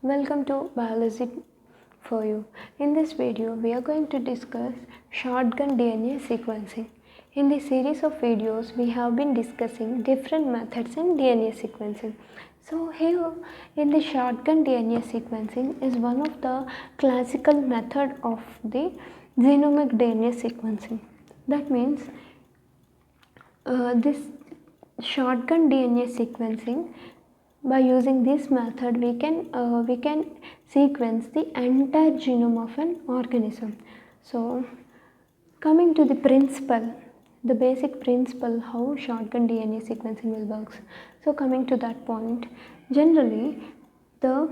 Welcome to Biology for You. In this video, we are going to discuss shotgun DNA sequencing. In this series of videos, we have been discussing different methods in DNA sequencing. So here in the shotgun DNA sequencing is one of the classical method of the genomic DNA sequencing. That means this shotgun DNA sequencing, by using this method we can sequence the entire genome of an organism. So coming to the principle, the basic principle how shotgun DNA sequencing will work. So coming to that point, generally the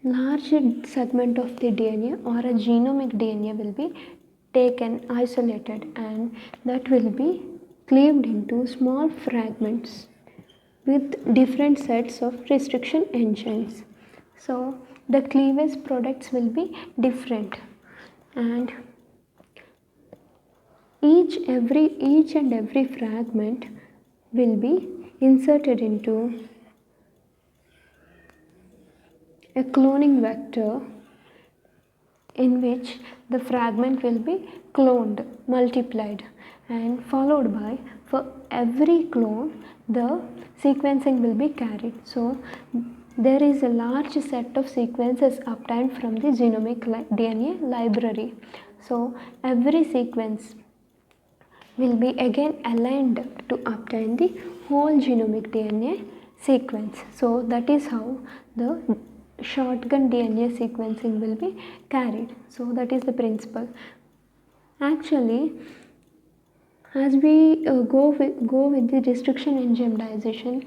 large segment of the DNA or a genomic DNA will be taken isolated, and that will be cleaved into small fragments with different sets of restriction enzymes. So the cleavage products will be different, and each and every fragment will be inserted into a cloning vector in which the fragment will be cloned, multiplied, and followed by, for every clone, the sequencing will be carried. So there is a large set of sequences obtained from the genomic DNA library. So every sequence will be again aligned to obtain the whole genomic DNA sequence. So that is how the shotgun DNA sequencing will be carried. So that is the principle. Actually, as we go with the restriction enzyme digestion,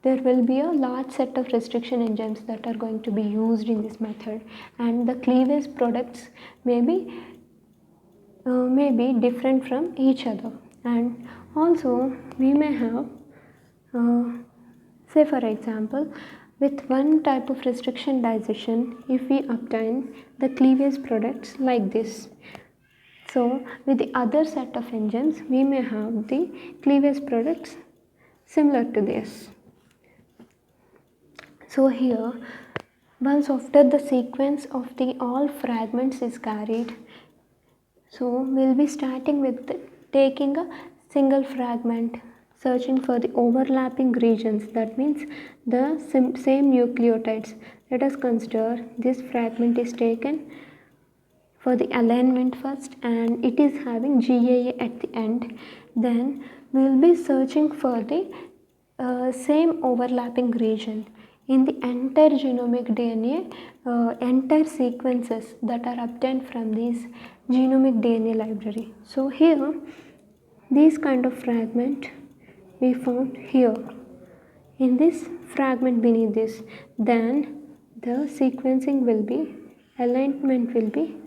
there will be a large set of restriction enzymes that are going to be used in this method, and the cleavage products may be different from each other. And also we may have say for example, with one type of restriction digestion, if we obtain the cleavage products like this, so with the other set of enzymes we may have the cleavage products similar to this. So here, once after the sequence of the all fragments is carried, so we'll be starting with taking a single fragment, searching for the overlapping regions, that means the same nucleotides. Let us consider this fragment is taken for the alignment first, and it is having GAA at the end. Then we will be searching for the same overlapping region in the entire genomic DNA, entire sequences that are obtained from this genomic DNA library. So here, this kind of fragment we found here in this fragment beneath this. Then the sequencing will be, alignment will be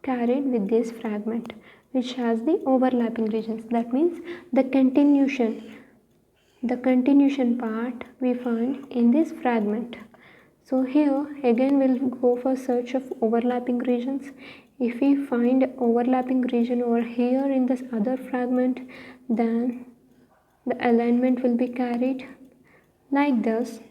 carried with this fragment which has the overlapping regions. That means the continuation part we find in this fragment. So here again we'll go for search of overlapping regions. If we find overlapping region over here in this other fragment, then the alignment will be carried like this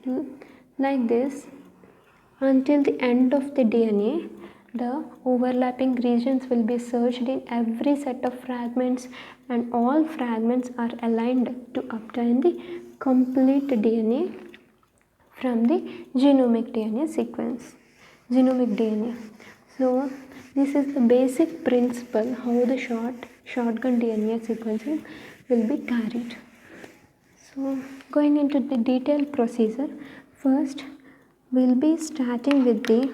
until the end of the DNA. The overlapping regions will be searched in every set of fragments, and all fragments are aligned to obtain the complete DNA from the genomic DNA sequence, genomic DNA. So this is the basic principle how the shotgun DNA sequencing will be carried. So going into the detailed procedure, first we'll be starting with the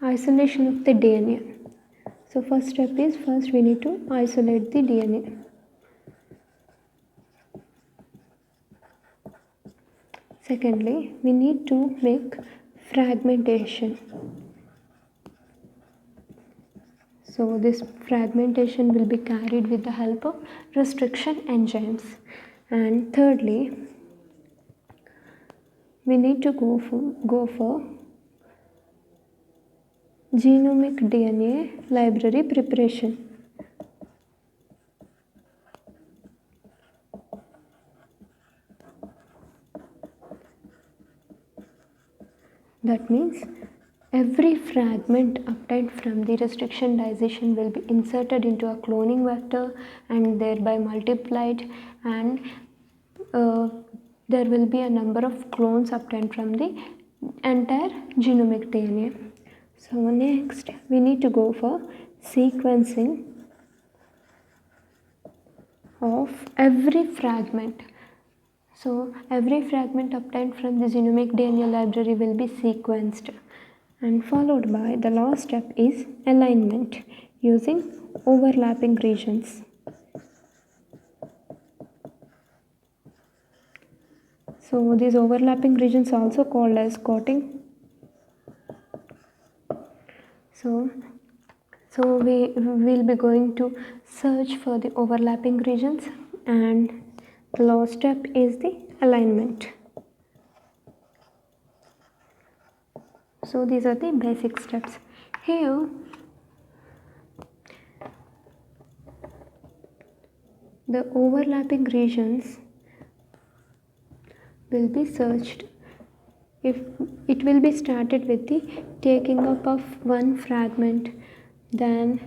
isolation of the DNA. So first step is, first we need to isolate the DNA. Secondly, we need to make fragmentation. So this fragmentation will be carried with the help of restriction enzymes. And thirdly, we need to go for genomic DNA library preparation. That means every fragment obtained from the restriction digestion will be inserted into a cloning vector and thereby multiplied, and uh, there will be a number of clones obtained from the entire genomic DNA. So next we need to go for sequencing of every fragment. So every fragment obtained from the genomic DNA library will be sequenced, and followed by the last step is alignment using overlapping regions. So these overlapping regions are also called as coding. So we will be going to search for the overlapping regions, and the last step is the alignment. So these are the basic steps. Here the overlapping regions will be searched. If it will be started with the taking up of one fragment, then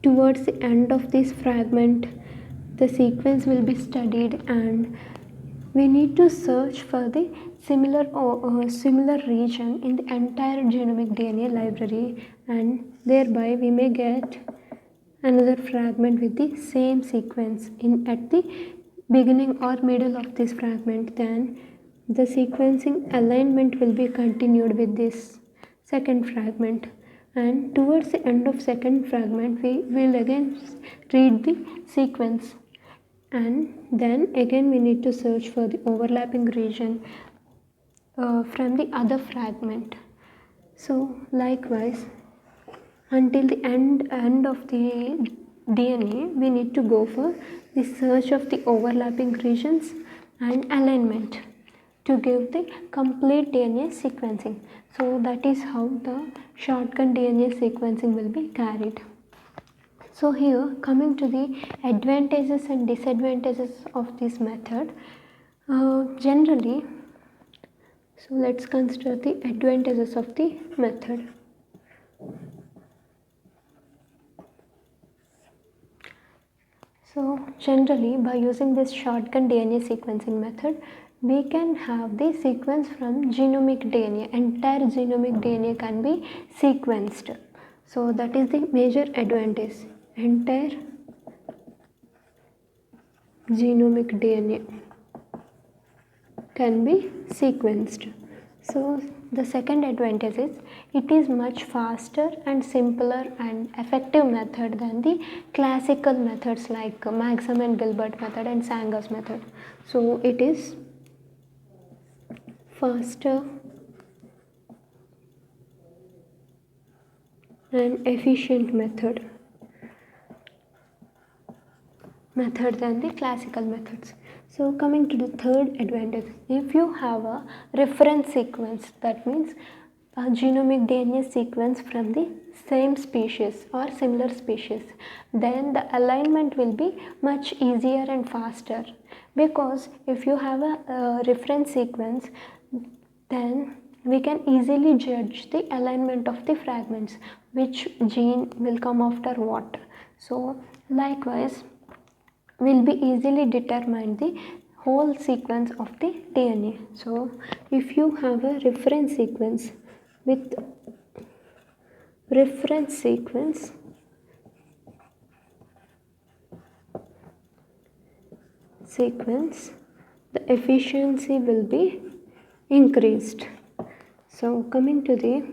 towards the end of this fragment the sequence will be studied, and we need to search for the similar region in the entire genomic DNA library, and thereby we may get another fragment with the same sequence in at the beginning or middle of this fragment. Then the sequencing alignment will be continued with this second fragment, and towards the end of second fragment we will again read the sequence, and then again we need to search for the overlapping region from the other fragment. So likewise, until the end of the DNA, we need to go for the search of the overlapping regions and alignment to give the complete DNA sequencing. So that is how the shotgun DNA sequencing will be carried. So here, coming to the advantages and disadvantages of this method, generally, so let's consider the advantages of the method. So generally, by using this shotgun DNA sequencing method, we can have the sequence from genomic DNA. Entire genomic DNA can be sequenced. So that is the major advantage. Entire genomic DNA can be sequenced. So the second advantage is it is much faster and simpler and effective method than the classical methods like Maxham and Gilbert method and Sanger's method. So it is faster and efficient method than the classical methods. So coming to the third advantage, if you have a reference sequence, that means a genomic DNA sequence from the same species or similar species, then the alignment will be much easier and faster, because if you have a reference sequence, then we can easily judge the alignment of the fragments, which gene will come after what. So likewise, will be easily determine the whole sequence of the DNA. So if you have a reference sequence with reference sequence the efficiency will be increased. So coming to the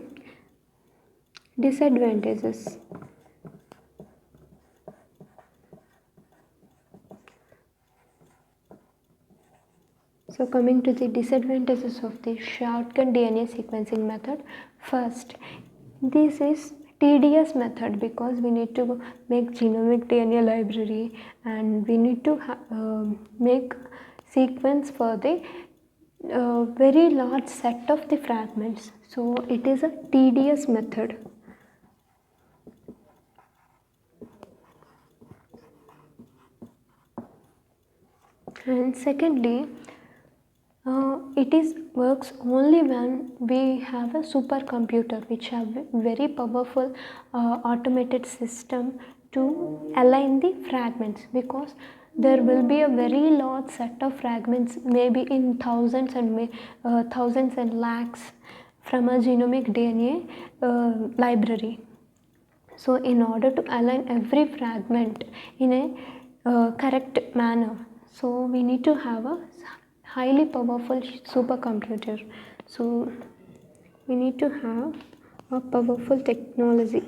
disadvantages. So coming to the disadvantages of the shotgun DNA sequencing method, first, this is tedious method because we need to make genomic DNA library and we need to make sequence for the very large set of the fragments. So it is a tedious method. And secondly, it is works only when we have a supercomputer which have very powerful automated system to align the fragments, because there will be a very large set of fragments, maybe in thousands and lakhs from a genomic DNA library. So in order to align every fragment in a correct manner, so we need to have a highly powerful supercomputer. So we need to have a powerful technology.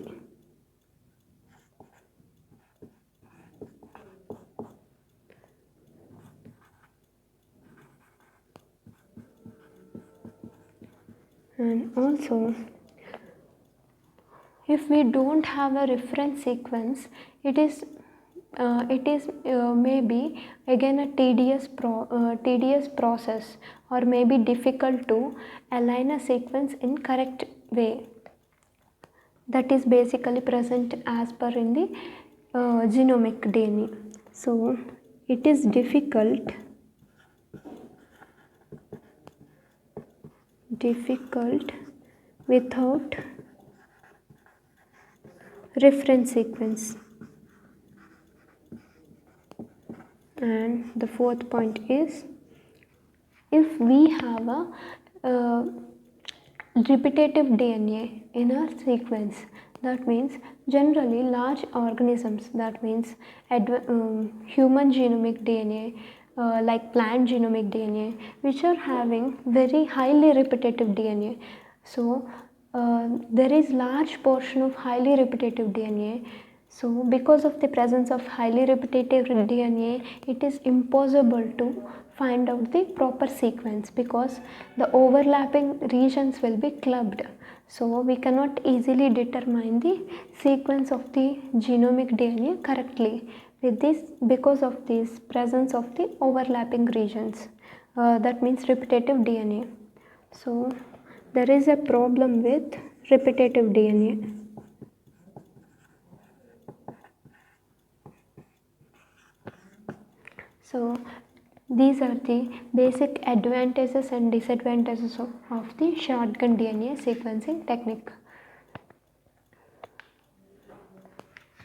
And also, if we don't have a reference sequence, it is maybe again a tedious process, or maybe difficult to align a sequence in correct way that is basically present as per in the genomic DNA. So it is difficult without reference sequence. And the fourth point is, if we have a repetitive DNA in our sequence, that means generally large organisms, that means human genomic DNA, like plant genomic DNA, which are having very highly repetitive DNA. So there is large portion of highly repetitive DNA. So because of the presence of highly repetitive DNA, it is impossible to find out the proper sequence, because the overlapping regions will be clubbed. So we cannot easily determine the sequence of the genomic DNA correctly with this, because of this presence of the overlapping regions, that means repetitive DNA. So there is a problem with repetitive DNA. So these are the basic advantages and disadvantages of the shotgun DNA sequencing technique.